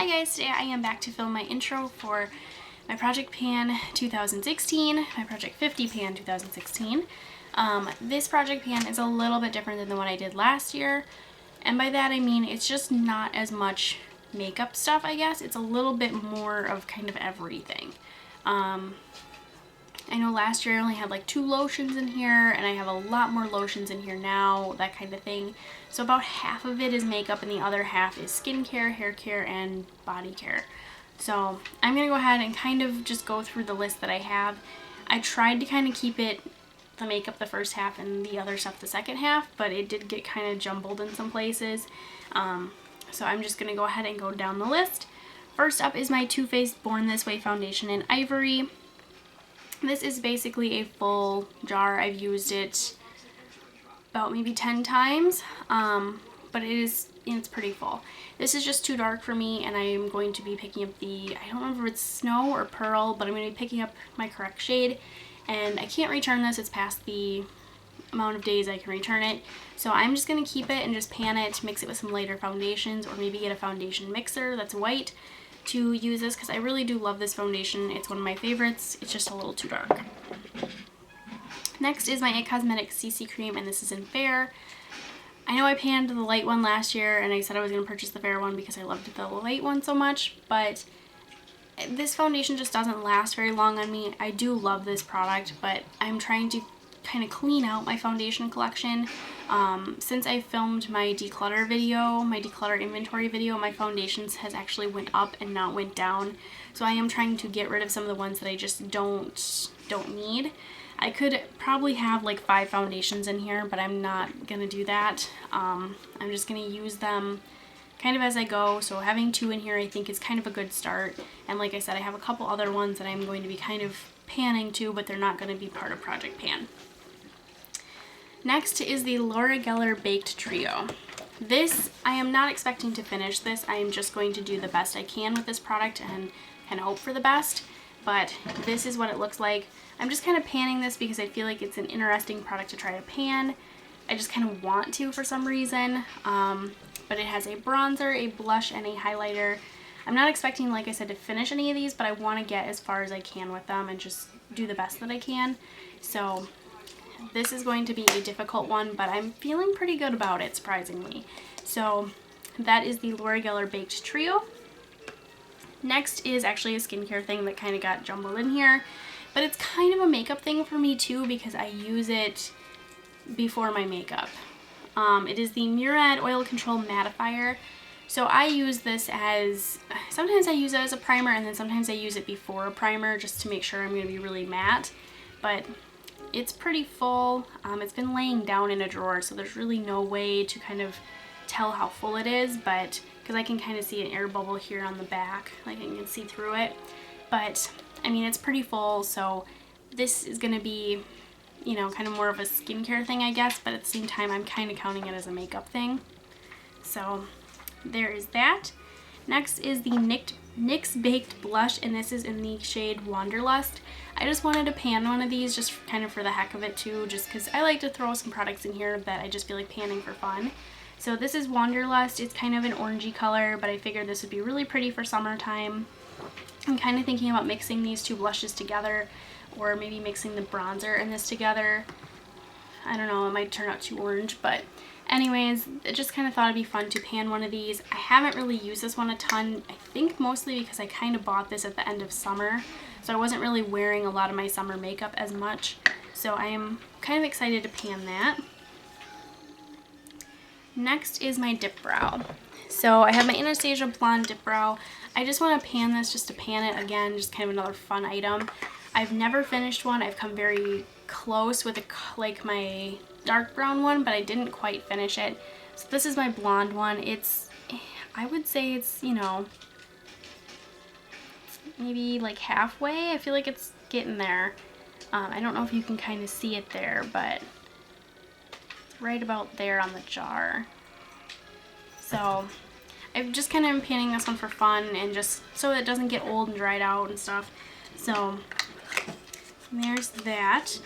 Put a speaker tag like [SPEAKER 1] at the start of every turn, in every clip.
[SPEAKER 1] Hi guys, today I am back to film my intro for my Project Pan 2016, my Project 50 Pan 2016. This Project Pan is a little bit different than the one I did last year, and by that I mean it's just not as much makeup stuff, I guess. It's a little bit more of kind of everything. I know last year I only had like 2 lotions in here, and I have a lot more lotions in here now, that kind of thing. So about half of it is makeup and the other half is skincare, hair care, and body care. So I'm going to go ahead and kind of just go through the list that I have. I tried to kind of keep it, the makeup the first half and the other stuff the second half, but it did get kind of jumbled in some places. So I'm just going to go ahead and go down the list. First up is my Too Faced Born This Way foundation in Ivory. This is basically a full jar. I've used it about maybe 10 times, but it's pretty full. This is just too dark for me, and I am going to be picking up the, I don't remember if it's Snow or Pearl, but I'm going to be picking up my correct shade, and I can't return this. It's past the amount of days I can return it, so I'm just going to keep it and just pan it, mix it with some lighter foundations, or maybe get a foundation mixer that's white to use this, because I really do love this foundation. It's one of my favorites. It's just a little too dark. Next is my Cosmetic Cc Cream, and this is in Fair. I know I panned the light one last year, and I said I was going to purchase the Fair one because I loved the light one so much, but this foundation just doesn't last very long on me. I do love this product, but I'm trying to kind of clean out my foundation collection. Since I filmed my declutter video, my declutter inventory video, my foundations has actually went up and not went down. So I am trying to get rid of some of the ones that I just don't need. I could probably have like 5 foundations in here, but I'm not gonna do that. I'm just gonna use them kind of as I go. So having 2 in here I think is kind of a good start. And like I said, I have a couple other ones that I'm going to be kind of panning to, but they're not going to be part of Project Pan. Next is the Laura Geller Baked Trio. This, I am not expecting to finish this. I am just going to do the best I can with this product and hope for the best. But this is what it looks like. I'm just kind of panning this because I feel like it's an interesting product to try to pan. I just kind of want to for some reason. But it has a bronzer, a blush, and a highlighter. I'm not expecting, like I said, to finish any of these, but I want to get as far as I can with them and just do the best that I can. So this is going to be a difficult one, but I'm feeling pretty good about it, surprisingly. So that is the Laura Geller Baked Trio. Next is actually a skincare thing that kind of got jumbled in here, but it's kind of a makeup thing for me too because I use it before my makeup. It is the Neuron Oil Control Mattifier. So I use this as, sometimes I use it as a primer, and then sometimes I use it before a primer just to make sure I'm going to be really matte. But it's pretty full. It's been laying down in a drawer, so there's really no way to kind of tell how full it is, but because I can kind of see an air bubble here on the back, like I can see through it. But I mean, it's pretty full, so this is going to be, you know, kind of more of a skincare thing, I guess, but at the same time I'm kind of counting it as a makeup thing. So there is that. Next is the NYX Baked Blush, and this is in the shade Wanderlust. I just wanted to pan one of these just kind of for the heck of it too, just because I like to throw some products in here that I just feel like panning for fun. So this is Wanderlust. It's kind of an orangey color, but I figured this would be really pretty for summertime. I'm kind of thinking about mixing these 2 blushes together, or maybe mixing the bronzer and this together. I don't know, it might turn out too orange, but anyways, I just kind of thought it'd be fun to pan one of these. I haven't really used this one a ton, I think mostly because I kind of bought this at the end of summer, so I wasn't really wearing a lot of my summer makeup as much. So I am kind of excited to pan that. Next is my Dip Brow. So I have my Anastasia Blonde Dip Brow. I just want to pan this just to pan it again, just kind of another fun item. I've never finished one. I've come very close with like my dark brown one, but I didn't quite finish it. So this is my blonde one. It's, I would say it's, you know, maybe like halfway. I feel like it's getting there. I don't know if you can kind of see it there, but it's right about there on the jar. So I've just kind of been panning this one for fun and just so it doesn't get old and dried out and stuff. So there's that.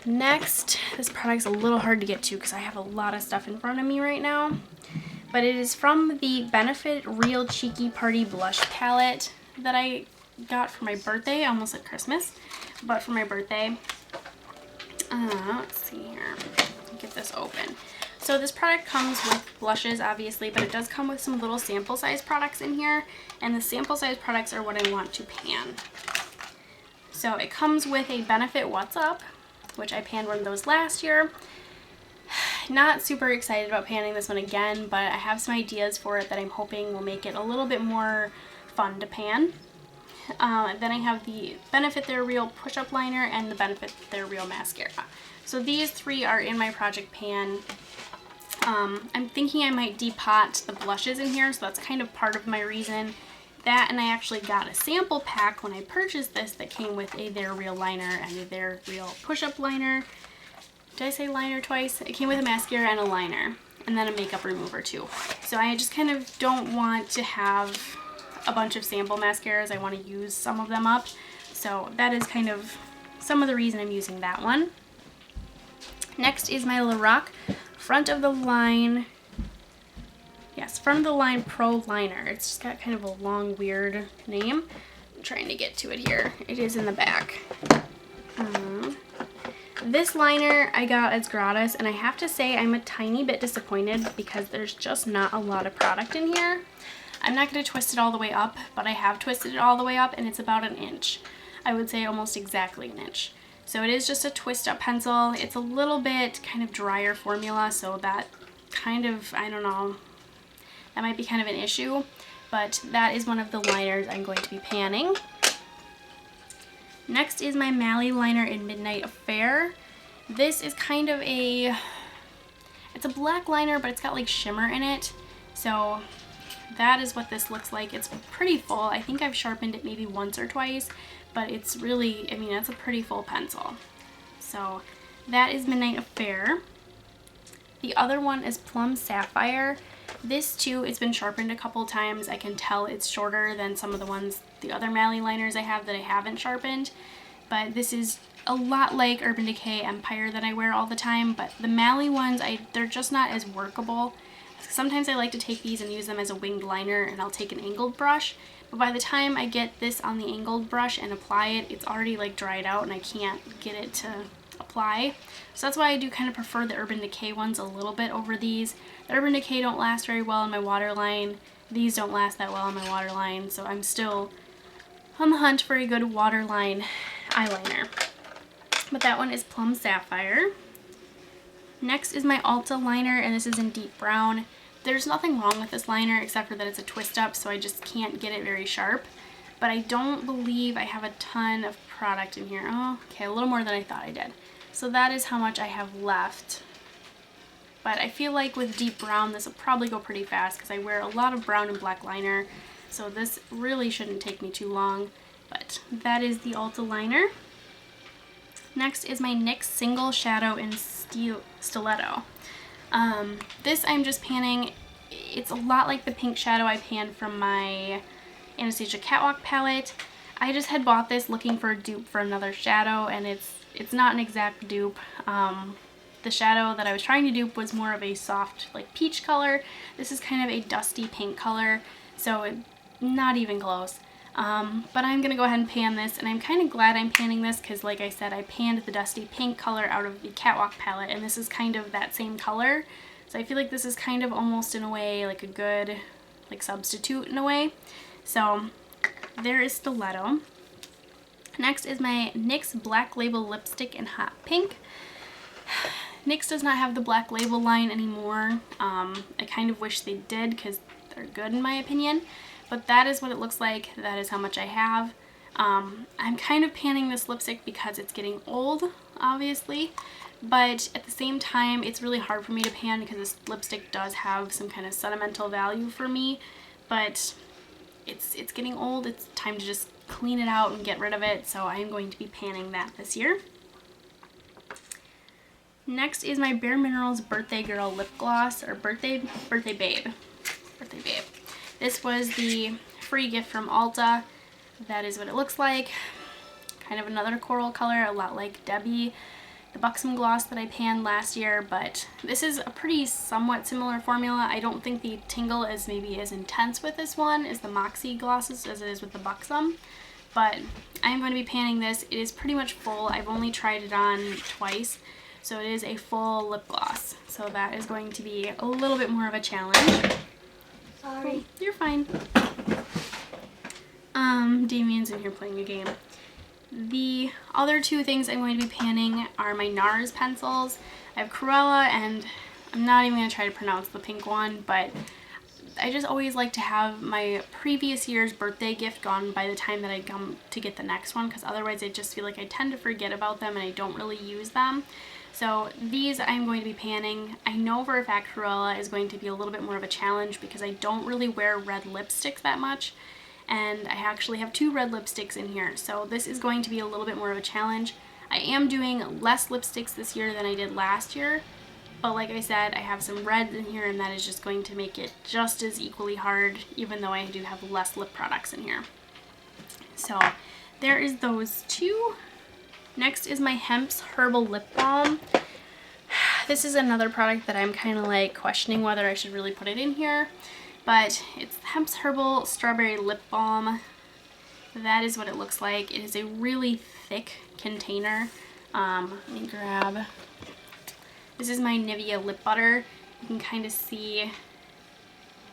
[SPEAKER 1] Next, this product's a little hard to get to because I have a lot of stuff in front of me right now. but it is from the Benefit Real Cheeky Party Blush Palette that I got for my birthday. I almost said Christmas, but for my birthday. Let's see here. Get this open. So this product comes with blushes, obviously, but it does come with some little sample size products in here, and the sample size products are what I want to pan. So it comes with a Benefit What's Up, which I panned one of those last year. Not super excited about panning this one again, but I have some ideas for it that I'm hoping will make it a little bit more fun to pan. Then I have the Benefit They're Real Push-Up Liner and the Benefit They're Real Mascara. So these three are in my project pan. I'm thinking I might depot the blushes in here, so that's kind of part of my reason. That, and I actually got a sample pack when I purchased this that came with a They're Real liner and a They're Real push-up liner. Did I say liner twice? It came with a mascara and a liner, and then a makeup remover too. So I just kind of don't want to have a bunch of sample mascaras. I want to use some of them up. So that is kind of some of the reason I'm using that one. Next is my Lorac Front of the Line Pro Liner. It's just got kind of a long, weird name. I'm trying to get to it here. It is in the back. This liner I got as gratis, and I have to say I'm a tiny bit disappointed because there's just not a lot of product in here. I'm not going to twist it all the way up, but I have twisted it all the way up, and it's about an inch. I would say almost exactly an inch. So it is just a twist up pencil. It's a little bit kind of drier formula, so that kind of, I don't know, that might be kind of an issue, but that is one of the liners I'm going to be panning. Next is my Malley Liner in Midnight Affair. This is kind of it's a black liner, but it's got like shimmer in it. So that is what this looks like. It's pretty full. I think I've sharpened it maybe once or twice, but it's really, I mean, it's a pretty full pencil. So that is Midnight Affair. The other one is Plum Sapphire. This too, it's been sharpened a couple times. I can tell it's shorter than some of the other Malley liners I have that I haven't sharpened. But this is a lot like Urban Decay Empire that I wear all the time, but the Malley ones, they're just not as workable. Sometimes I like to take these and use them as a winged liner, and I'll take an angled brush, but by the time I get this on the angled brush and apply it, it's already like dried out and I can't get it to apply. So that's why I do kind of prefer the Urban Decay ones a little bit over these. The Urban Decay don't last very well in my waterline. These don't last that well in my waterline, so I'm still on the hunt for a good waterline eyeliner. But that one is Plum Sapphire. Next is my Ulta liner, and this is in deep brown. There's nothing wrong with this liner except for that it's a twist up, so I just can't get it very sharp. But I don't believe I have a ton of product in here. Oh, okay, a little more than I thought I did. So that is how much I have left. But I feel like with deep brown, this will probably go pretty fast because I wear a lot of brown and black liner. So this really shouldn't take me too long. But that is the Ulta liner. Next is my NYX Single Shadow in Stiletto. This I'm just panning. It's a lot like the pink shadow I panned from my Anastasia Catwalk palette. I just had bought this looking for a dupe for another shadow, and it's not an exact dupe. The shadow that I was trying to dupe was more of a soft, like peach color. This is kind of a dusty pink color, so not even close. But I'm going to go ahead and pan this, and I'm kind of glad I'm panning this because, like I said, I panned the dusty pink color out of the Catwalk palette, and this is kind of that same color. So I feel like this is kind of almost in a way like a good like substitute in a way. So there is Stiletto. Next is my NYX Black Label Lipstick in Hot Pink. NYX does not have the Black Label line anymore. I kind of wish they did because they're good in my opinion. But that is what it looks like. That is how much I have. I'm kind of panning this lipstick because it's getting old, obviously. But at the same time, it's really hard for me to pan because this lipstick does have some kind of sentimental value for me. But it's getting old. It's time to just clean it out and get rid of it. So I'm going to be panning that this year. Next is my Bare Minerals Birthday Girl Lip Gloss, or Birthday Babe. This was the free gift from Ulta. That is what it looks like. Kind of another coral color, a lot like Debbie. the Buxom gloss that I panned last year, but this is a pretty somewhat similar formula. I don't think the tingle is maybe as intense with this one as the Moxie glosses as it is with the Buxom, but I'm going to be panning this. It is pretty much full. I've only tried it on twice, so it is a full lip gloss. So that is going to be a little bit more of a challenge.
[SPEAKER 2] Sorry.
[SPEAKER 1] Oh, you're fine. Damien's in here playing a game. The other two things I'm going to be panning are my NARS pencils. I have Cruella, and I'm not even going to try to pronounce the pink one, but I just always like to have my previous year's birthday gift gone by the time that I come to get the next one, because otherwise I just feel like I tend to forget about them and I don't really use them. So these I'm going to be panning. I know for a fact Cruella is going to be a little bit more of a challenge because I don't really wear red lipsticks that much, and I actually have 2 red lipsticks in here, so this is going to be a little bit more of a challenge. I am doing less lipsticks this year than I did last year, but like I said, I have some reds in here, and that is just going to make it just as equally hard, even though I do have less lip products in here. So there is those 2. Next is my Hemp's Herbal Lip Balm. This is another product that I'm kind of like questioning whether I should really put it in here. But it's Hemp's Herbal Strawberry Lip Balm. That is what it looks like. It is a really thick container. Let me grab. This is my Nivea lip butter. You can kind of see,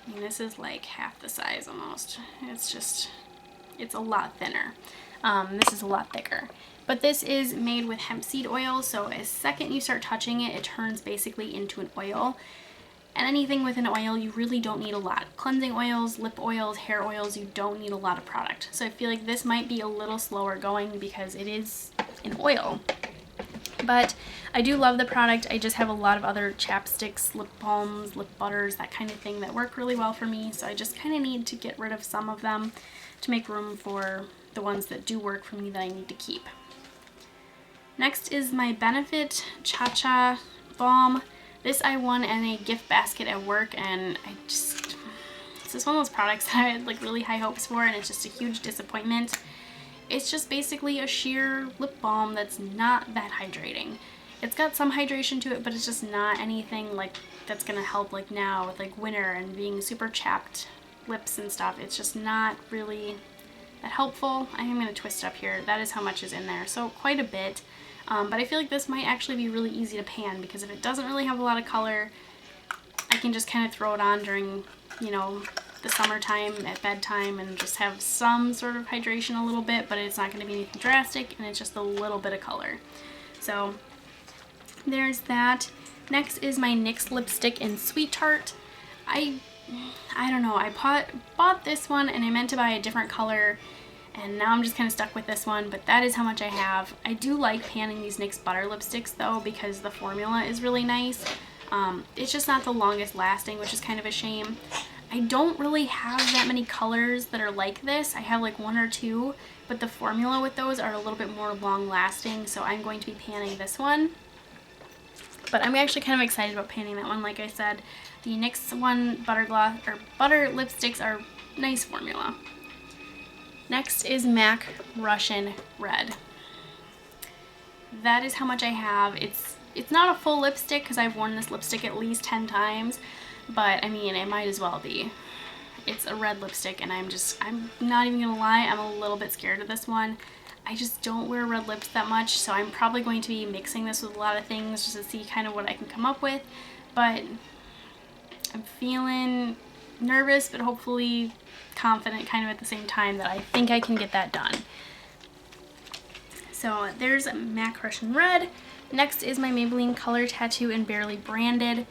[SPEAKER 1] I mean, this is like half the size almost. It's a lot thinner. This is a lot thicker. But this is made with hemp seed oil, so as second you start touching it, it turns basically into an oil. And anything with an oil, you really don't need a lot. Cleansing oils, lip oils, hair oils, you don't need a lot of product. So I feel like this might be a little slower going because it is an oil. But I do love the product. I just have a lot of other chapsticks, lip balms, lip butters, that kind of thing that work really well for me. So I just kind of need to get rid of some of them to make room for the ones that do work for me that I need to keep. Next is my Benefit Cha-Cha Balm. This I won in a gift basket at work, and it's just one of those products that I had like really high hopes for, and it's just a huge disappointment. It's just basically a sheer lip balm that's not that hydrating. It's got some hydration to it, but it's just not anything like that's gonna help like now with like winter and being super chapped lips and stuff. It's just not really that helpful. I am gonna twist it up here. That is how much is in there, so quite a bit. But I feel like this might actually be really easy to pan because if it doesn't really have a lot of color, I can just kind of throw it on during, you know, the summertime at bedtime and just have some sort of hydration a little bit, but it's not going to be anything drastic, and it's just a little bit of color. So there's that. Next is my NYX lipstick in Sweet Tart. I don't know, I bought this one and I meant to buy a different color, and now I'm just kind of stuck with this one, but that is how much I have. I do like panning these NYX butter lipsticks though because the formula is really nice. It's just not the longest lasting, which is kind of a shame. I don't really have that many colors that are like this. I have like 1 or 2, but the formula with those are a little bit more long lasting, so I'm going to be panning this one. But I'm actually kind of excited about panning that one. Like I said, the NYX one butter lipsticks are nice formula. Next is MAC Russian Red. That is how much I have. It's not a full lipstick because I've worn this lipstick at least 10 times, but I mean, it might as well be. It's a red lipstick, and I'm not even gonna lie, I'm a little bit scared of this one. I just don't wear red lips that much, so I'm probably going to be mixing this with a lot of things just to see kind of what I can come up with, but I'm feeling nervous, but hopefully confident kind of at the same time that I think I can get that done. So there's MAC Russian Red. Next is my Maybelline Color Tattoo in Barely Branded.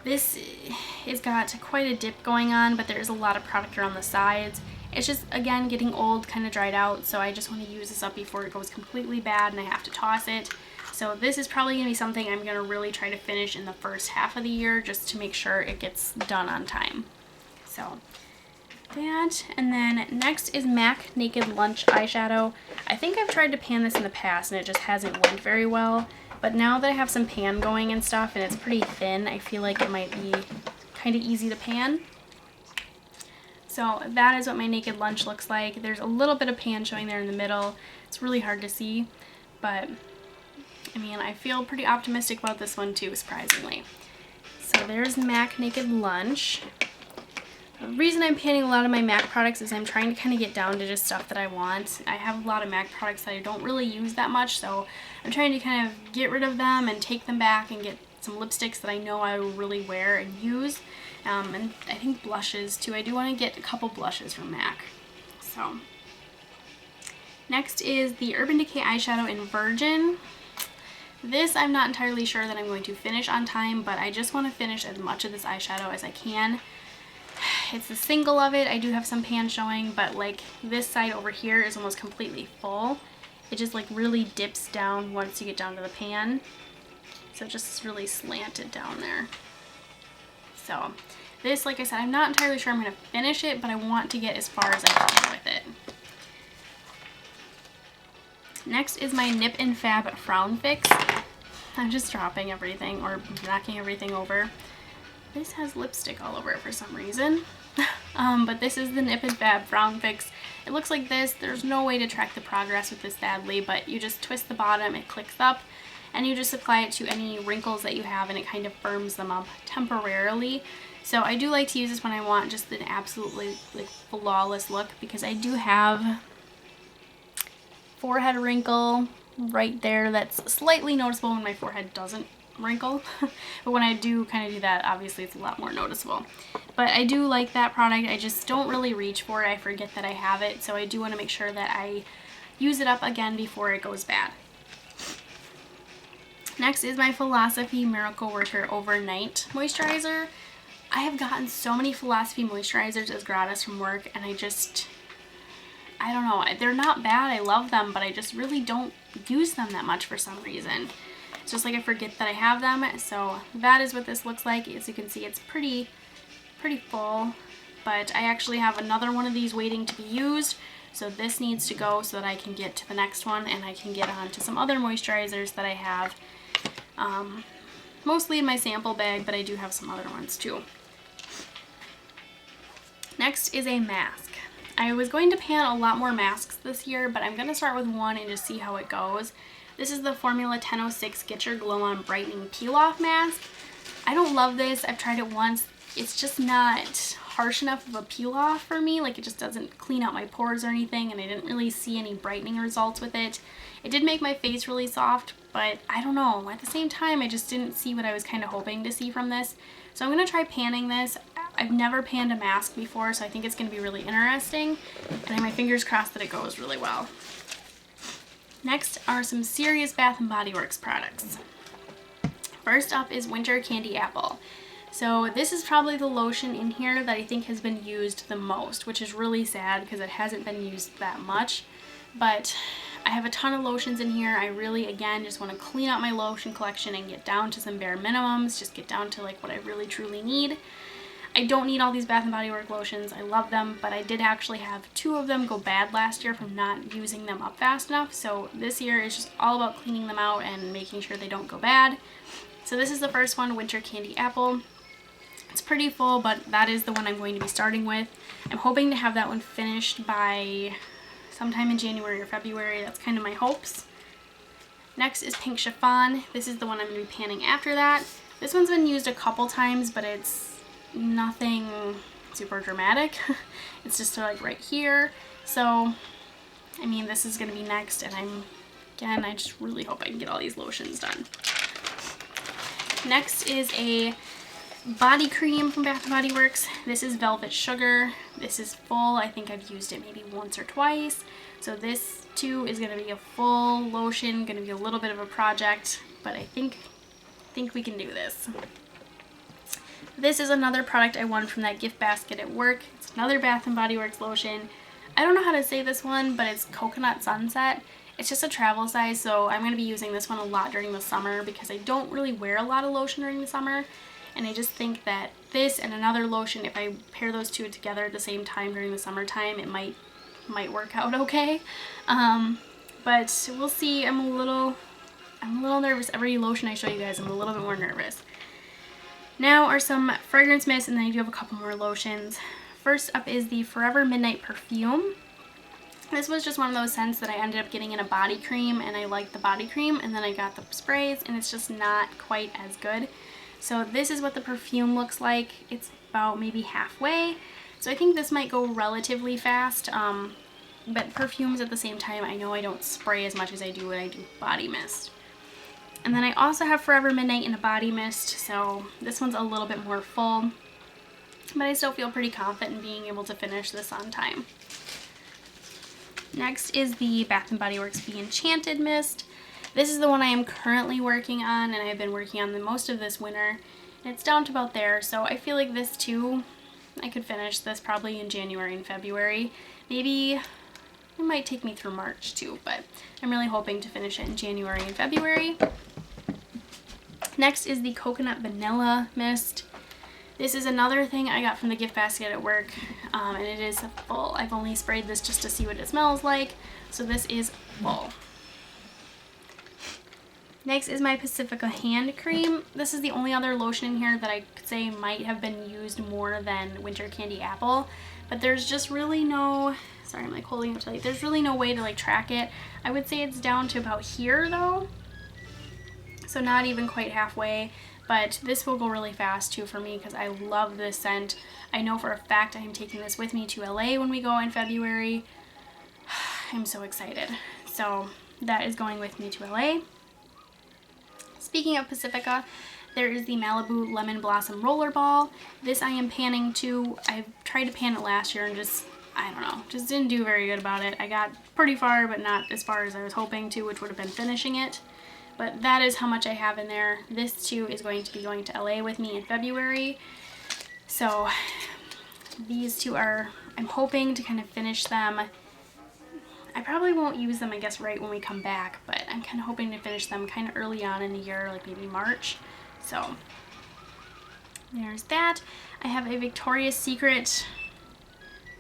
[SPEAKER 1] This has got quite a dip going on, but there's a lot of product around the sides. It's just, again, getting old, kind of dried out, so I just want to use this up before it goes completely bad and I have to toss it. So this is probably going to be something I'm going to really try to finish in the first half of the year just to make sure it gets done on time. So that, and then next is MAC Naked Lunch Eyeshadow. I think I've tried to pan this in the past and it just hasn't went very well, but now that I have some pan going and stuff and it's pretty thin, I feel like it might be kind of easy to pan. So that is what my Naked Lunch looks like. There's a little bit of pan showing there in the middle. It's really hard to see, but I mean, I feel pretty optimistic about this one too, surprisingly. So there's MAC Naked Lunch. The reason I'm panning a lot of my MAC products is I'm trying to kind of get down to just stuff that I want. I have a lot of MAC products that I don't really use that much, so I'm trying to kind of get rid of them and take them back and get some lipsticks that I know I will really wear and use. And I think blushes too. I do want to get a couple blushes from MAC. So next is the Urban Decay eyeshadow in Virgin. This I'm not entirely sure that I'm going to finish on time, but I just want to finish as much of this eyeshadow as I can. It's a single of it. I do have some pan showing, but like this side over here is almost completely full. It just like really dips down once you get down to the pan. So it just really slanted down there. So this, like I said, I'm not entirely sure I'm going to finish it, but I want to get as far as I can with it. Next is my Nip and Fab Frown Fix. I'm just dropping everything or knocking everything over. This has lipstick all over it for some reason. But this is the Nip and Fab Frown Fix. It looks like this. There's no way to track the progress with this badly, but you just twist the bottom, it clicks up, and you just apply it to any wrinkles that you have, and it kind of firms them up temporarily. So I do like to use this when I want just an absolutely like flawless look, because I do have forehead wrinkle right there that's slightly noticeable when my forehead doesn't wrinkle. But when I do kind of do that, obviously it's a lot more noticeable. But I do like that product. I just don't really reach for it. I forget that I have it, so I do want to make sure that I use it up again before it goes bad. Next is my Philosophy Miracle Worker Overnight Moisturizer. I have gotten so many Philosophy moisturizers as gratis from work, and I don't know, they're not bad, I love them, but I just really don't use them that much for some reason. It's just like I forget that I have them. So that is what this looks like. As you can see, it's pretty full, but I actually have another one of these waiting to be used. So this needs to go so that I can get to the next one and I can get on to some other moisturizers that I have. Mostly in my sample bag, but I do have some other ones too. Next is a mask. I was going to pan a lot more masks this year, but I'm going to start with one and just see how it goes. This is the Formula 1006 Get Your Glow On Brightening Peel Off Mask. I don't love this. I've tried it once. It's just not harsh enough of a peel off for me. Like, it just doesn't clean out my pores or anything, and I didn't really see any brightening results with it. It did make my face really soft, but I don't know. At the same time, I just didn't see what I was kind of hoping to see from this. So I'm going to try panning this. I've never panned a mask before, so I think it's going to be really interesting. And I have my fingers crossed that it goes really well. Next are some serious Bath & Body Works products. First up is Winter Candy Apple. So this is probably the lotion in here that I think has been used the most, which is really sad because it hasn't been used that much. But I have a ton of lotions in here. I really, again, just want to clean out my lotion collection and get down to some bare minimums, just get down to like what I really truly need. I don't need all these Bath & Body Works lotions. I love them, but I did actually have 2 of them go bad last year from not using them up fast enough. So this year is just all about cleaning them out and making sure they don't go bad. So this is the first one, Winter Candy Apple. It's pretty full, but that is the one I'm going to be starting with. I'm hoping to have that one finished by sometime in January or February. That's kind of my hopes. Next is Pink Chiffon. This is the one I'm going to be panning after that. This one's been used a couple times, but it's nothing super dramatic. It's just like right here. So, I mean, this is going to be next, and I just really hope I can get all these lotions done. Next is a body cream from Bath & Body Works. This is Velvet Sugar. This is full. I think I've used it maybe once or twice. So this too is going to be a full lotion, going to be a little bit of a project, but I think we can do this. This is another product I won from that gift basket at work. It's another Bath & Body Works lotion. I don't know how to say this one, but it's Coconut Sunset. It's just a travel size, so I'm going to be using this one a lot during the summer because I don't really wear a lot of lotion during the summer. And I just think that this and another lotion, if I pair those two together at the same time during the summertime, it might work out okay. But we'll see. I'm a little nervous. Every lotion I show you guys, I'm a little bit more nervous. Now are some fragrance mists, and then I do have a couple more lotions. First up is the Forever Midnight Perfume. This was just one of those scents that I ended up getting in a body cream, and I liked the body cream, and then I got the sprays and it's just not quite as good. So this is what the perfume looks like. It's about maybe halfway. So I think this might go relatively fast, but perfumes at the same time, I know I don't spray as much as I do when I do body mist. And then I also have Forever Midnight in a body mist, so this one's a little bit more full, but I still feel pretty confident in being able to finish this on time. Next is the Bath & Body Works Be Enchanted Mist. This is the one I am currently working on, and I've been working on the most of this winter. And it's down to about there, so I feel like this too, I could finish this probably in January and February. Maybe it might take me through March too, but I'm really hoping to finish it in January and February. Next is the Coconut Vanilla Mist. This is another thing I got from the gift basket at work, and it is full. I've only sprayed this just to see what it smells like, so this is full. Next is my Pacifica hand cream. This is the only other lotion in here that I could say might have been used more than Winter Candy Apple, but there's just really no, sorry I'm like holding it tight, there's really no way to like track it. I would say it's down to about here though, so not even quite halfway. But this will go really fast too for me because I love this scent. I know for a fact I am taking this with me to LA when we go in February. I'm so excited. So that is going with me to LA. Speaking of Pacifica, there is the Malibu Lemon Blossom Rollerball. This I am panning too. I tried to pan it last year and just, I don't know, just didn't do very good about it. I got pretty far, but not as far as I was hoping to, which would have been finishing it. But that is how much I have in there. This too is going to be going to LA with me in February. So these two are, I'm hoping to kind of finish them. I probably won't use them, I guess, right when we come back, but I'm kind of hoping to finish them kind of early on in the year, like maybe March. So there's that. I have a Victoria's Secret.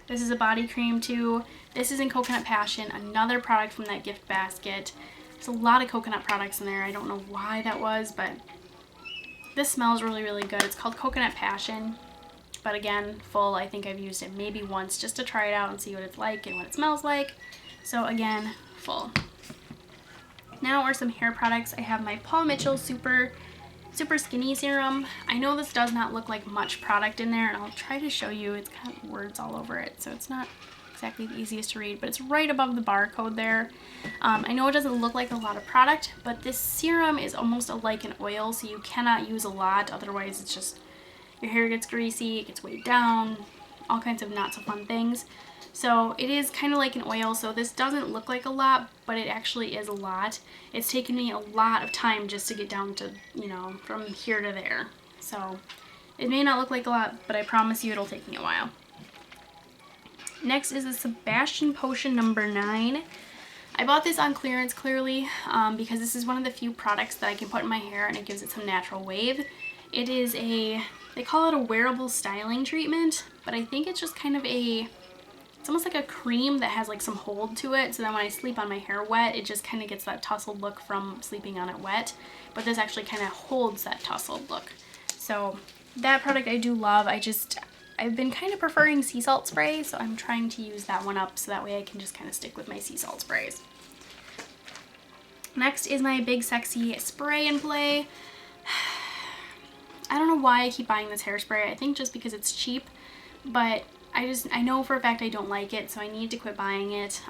[SPEAKER 1] This is a body cream too. This is in Coconut Passion, another product from that gift basket. There's a lot of coconut products in there. I don't know why that was, but this smells really, really good. It's called Coconut Passion, but again, full. I think I've used it maybe once just to try it out and see what it's like and what it smells like. So again, full. Now are some hair products. I have my Paul Mitchell Super Skinny Serum. I know this does not look like much product in there, and I'll try to show you. It's got words all over it, so it's not exactly the easiest to read, but it's right above the barcode there. I know it doesn't look like a lot of product, but this serum is almost like an oil, so you cannot use a lot, otherwise it's just, your hair gets greasy, it gets weighed down, all kinds of not so fun things. So it is kind of like an oil, so this doesn't look like a lot, but it actually is a lot. It's taken me a lot of time just to get down to, you know, from here to there. So it may not look like a lot, but I promise you it'll take me a while. Next is the Sebastian Potion number 9. I bought this on clearance clearly because this is one of the few products that I can put in my hair and it gives it some natural wave. It is a, they call it a wearable styling treatment, but I think it's just kind of a, it's almost like a cream that has like some hold to it, so that when I sleep on my hair wet, it just kind of gets that tousled look from sleeping on it wet, but this actually kind of holds that tousled look. So that product I do love. I've been kind of preferring sea salt spray, so I'm trying to use that one up so that way I can just kind of stick with my sea salt sprays. Next is my Big Sexy Spray and Play. I don't know why I keep buying this hairspray. I think just because it's cheap, but I know for a fact I don't like it, so I need to quit buying it.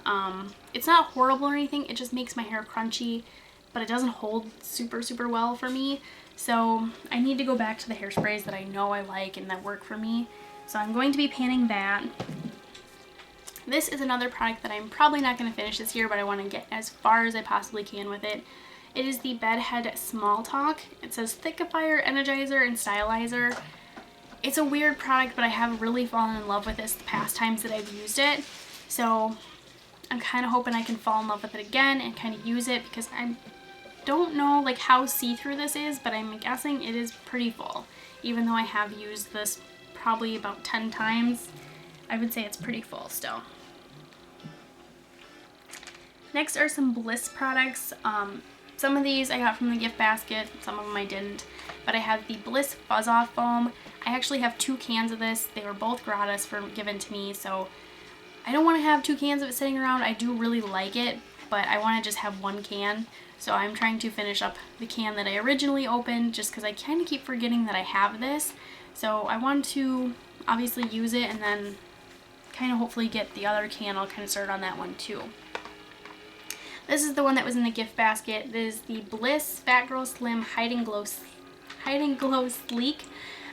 [SPEAKER 1] It's not horrible or anything, it just makes my hair crunchy, but it doesn't hold super, super well for me. So I need to go back to the hairsprays that I know I like and that work for me. So I'm going to be panning that. This is another product that I'm probably not going to finish this year, but I want to get as far as I possibly can with it. It is the Bedhead Small Talk. It says Thickifier, Energizer, and Stylizer. It's a weird product, but I have really fallen in love with this the past times that I've used it. So I'm kind of hoping I can fall in love with it again and kind of use it, because I don't know like how see-through this is, but I'm guessing it is pretty full. Even though I have used this probably about 10 times, I would say it's pretty full still. Next are some Bliss products. Some of these I got from the gift basket, some of them I didn't, but I have the Bliss Fuzz Off Foam. I actually have 2 cans of this. They were both gratis given to me, so I don't want to have 2 cans of it sitting around. I do really like it, but I want to just have 1 can. So I'm trying to finish up the can that I originally opened just because I kind of keep forgetting that I have this. So I want to obviously use it and then kind of hopefully get the other can. I'll kind of start on that one too. This is the one that was in the gift basket. This is the Bliss Fat Girl Slim Hide and Glow Sleek.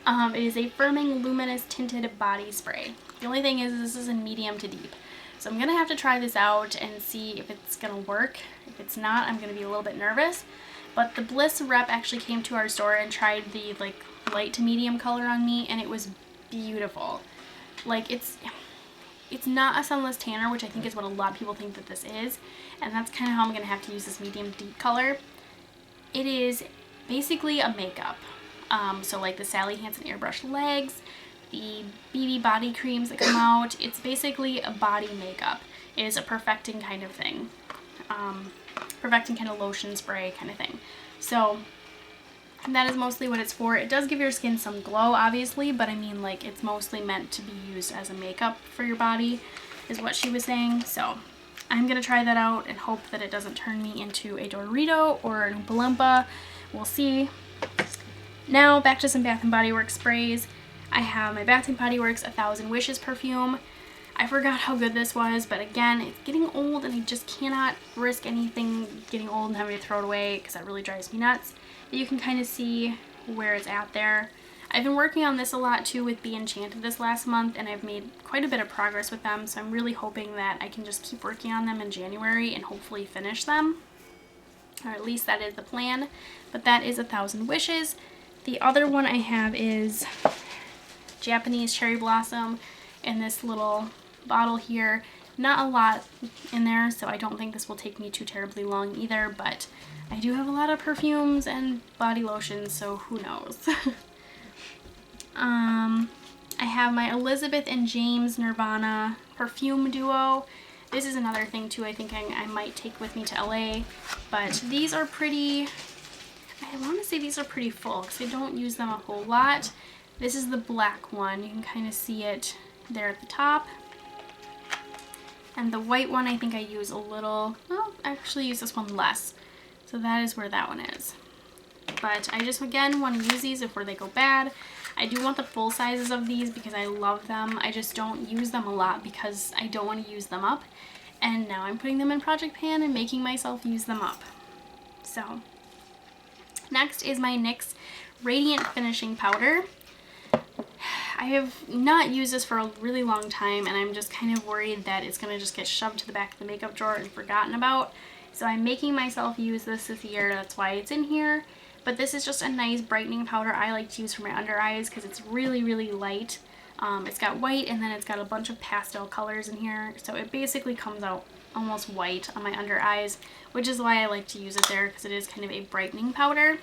[SPEAKER 1] It is a firming luminous tinted body spray. The only thing is this is in medium to deep. So I'm going to have to try this out and see if it's going to work. If it's not, I'm going to be a little bit nervous. But the Bliss rep actually came to our store and tried the like light to medium color on me, and it was beautiful. Like it's not a sunless tanner, which I think is what a lot of people think that this is. And that's kind of how I'm going to have to use this medium deep color. It is basically a makeup. So like the Sally Hansen Airbrush Legs, the BB body creams that come out, it's basically a body makeup. It is a perfecting kind of thing. Perfecting kind of lotion spray kind of thing. So that is mostly what it's for. It does give your skin some glow, obviously, but I mean, like, it's mostly meant to be used as a makeup for your body, is what she was saying. So I'm gonna try that out and hope that it doesn't turn me into a Dorito or an Oompa Loompa. We'll see. Now back to some Bath & Body Works sprays. I have my Bath & Body Works 1000 Wishes perfume. I forgot how good this was, but again, it's getting old and I just cannot risk anything getting old and having to throw it away because that really drives me nuts. But you can kind of see where it's at there. I've been working on this a lot too with Be Enchanted this last month, and I've made quite a bit of progress with them, so I'm really hoping that I can just keep working on them in January and hopefully finish them. Or at least that is the plan. But that is 1000 Wishes. The other one I have is Japanese Cherry Blossom in this little bottle here. Not a lot in there, so I don't think this will take me too terribly long either, but I do have a lot of perfumes and body lotions, so who knows. I have my Elizabeth and James Nirvana perfume duo. This is another thing too I think I might take with me to LA, but these are pretty, I want to say these are pretty full because I don't use them a whole lot. This is the black one. You can kind of see it there at the top. And the white one, I think I use a little, well, I actually use this one less. So that is where that one is. But I just, again, want to use these before they go bad. I do want the full sizes of these because I love them. I just don't use them a lot because I don't want to use them up. And now I'm putting them in Project Pan and making myself use them up. So, next is my NYX Radiant Finishing Powder. I have not used this for a really long time, and I'm just kind of worried that it's going to just get shoved to the back of the makeup drawer and forgotten about. So I'm making myself use this year, that's why it's in here. But this is just a nice brightening powder I like to use for my under eyes because it's really, really light. It's got white and then it's got a bunch of pastel colors in here. So it basically comes out almost white on my under eyes, which is why I like to use it there because it is kind of a brightening powder.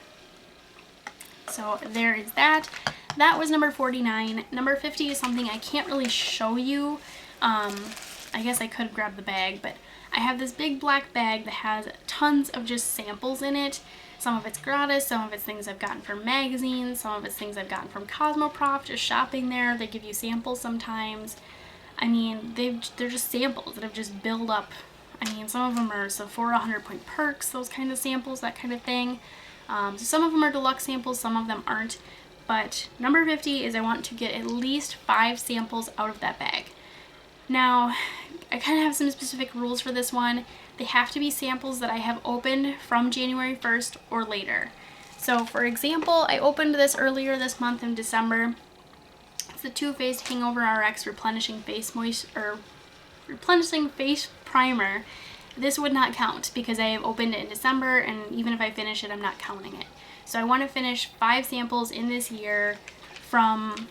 [SPEAKER 1] So there is that. That was number 49. Number 50 is something I can't really show you. I guess I could grab the bag, but I have this big black bag that has tons of just samples in it. Some of it's gratis, some of it's things I've gotten from magazines, some of it's things I've gotten from Cosmoprof, just shopping there. They give you samples sometimes. I mean, they're just samples that have just built up. I mean, some of them are Sephora 100-point perks, those kind of samples, that kind of thing. So some of them are deluxe samples, some of them aren't. But number 50 is I want to get at least 5 samples out of that bag. Now, I kind of have some specific rules for this one. They have to be samples that I have opened from January 1st or later. So for example, I opened this earlier this month in December. It's the Too Faced Hangover RX Replenishing Face Primer. This would not count because I have opened it in December, and even if I finish it, I'm not counting it. So I want to finish 5 samples in this year from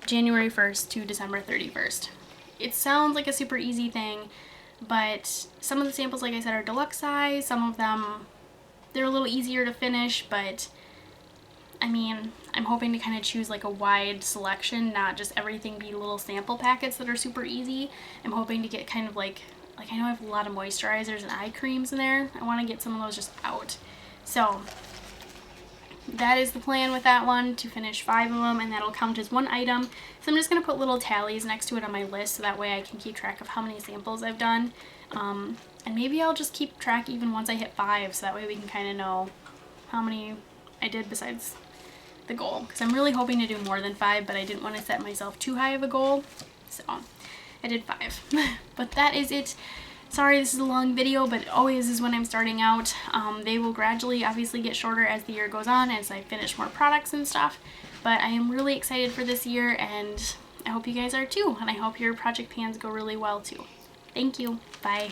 [SPEAKER 1] January 1st to December 31st. It sounds like a super easy thing, but some of the samples, like I said, are deluxe size. Some of them, they're a little easier to finish, but I mean, I'm hoping to kind of choose like a wide selection, not just everything be little sample packets that are super easy. I'm hoping to get kind of like I know I have a lot of moisturizers and eye creams in there. I want to get some of those just out. So that is the plan with that one, to finish 5 of them, and that'll count as one item. So I'm just going to put little tallies next to it on my list so that way I can keep track of how many samples I've done. And maybe I'll just keep track even once I hit 5, so that way we can kind of know how many I did besides the goal. Because I'm really hoping to do more than 5, but I didn't want to set myself too high of a goal. So I did 5. But that is it. Sorry this is a long video, but it always is when I'm starting out. They will gradually obviously get shorter as the year goes on as I finish more products and stuff. But I am really excited for this year, and I hope you guys are too. And I hope your project pans go really well too. Thank you. Bye.